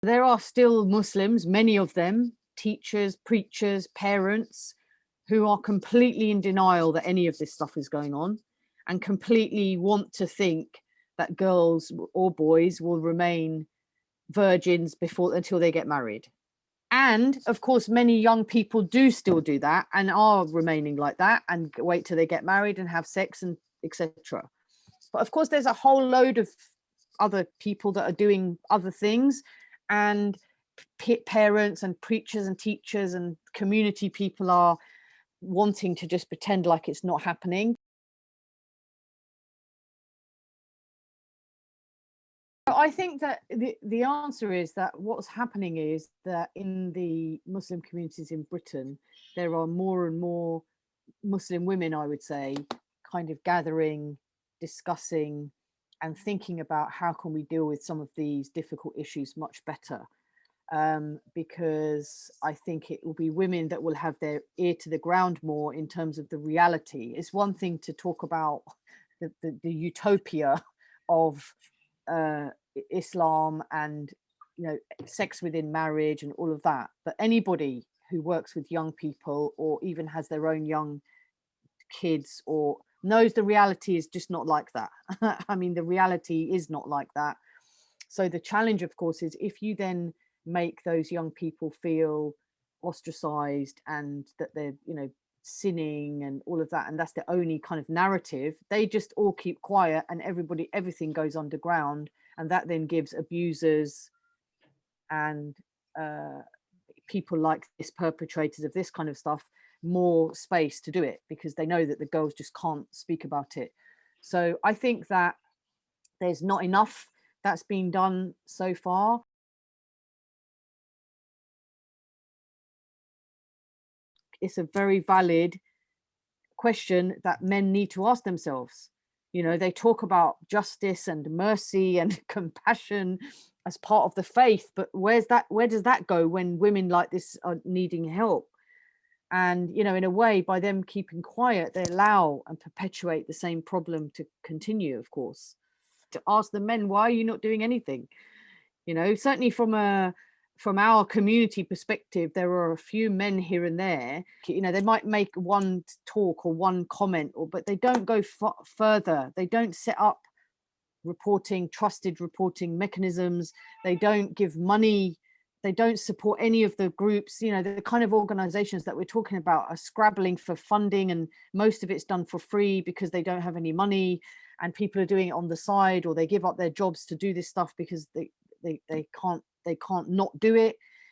There are still Muslims, many of them, teachers, preachers, parents, who are completely in denial that any of this stuff is going on, and completely want to think that girls or boys will remain virgins until they get married. And of course, many young people do still do that and are remaining like that and wait till they get married and have sex and etc. But of course, there's a whole load of other people that are doing other things, and parents and preachers and teachers and community people are wanting to just pretend like it's not happening. I think that the answer is that what's happening is that in the Muslim communities in Britain, there are more and more Muslim women, I would say, kind of gathering, discussing, and thinking about how can we deal with some of these difficult issues much better. Because I think it will be women that will have their ear to the ground more in terms of the reality. It's one thing to talk about the utopia of Islam and, you know, sex within marriage and all of that, but anybody who works with young people or even has their own young kids or knows the reality is just not like that. I mean, the reality is not like that. So the challenge, of course, is if you then make those young people feel ostracized and that they're, you know, sinning and all of that, and that's the only kind of narrative, they just all keep quiet and everything goes underground, and that then gives abusers and people like this, perpetrators of this kind of stuff, more space to do it because they know that the girls just can't speak about it. So I think that there's not enough that's been done so far. It's a very valid question that men need to ask themselves. You know, they talk about justice and mercy and compassion as part of the faith, but where does that go when women like this are needing help? And, you know, in a way, by them keeping quiet, they allow and perpetuate the same problem to continue, of course. To ask the men, why are you not doing anything? You know, certainly from our community perspective, there are a few men here and there, you know, they might make one talk or one comment, but they don't go further. They don't set up trusted reporting mechanisms. They don't give money. They don't support any of the groups. You know, the kind of organizations that we're talking about are scrabbling for funding, and most of it's done for free because they don't have any money, and people are doing it on the side, or they give up their jobs to do this stuff because they can't not do it.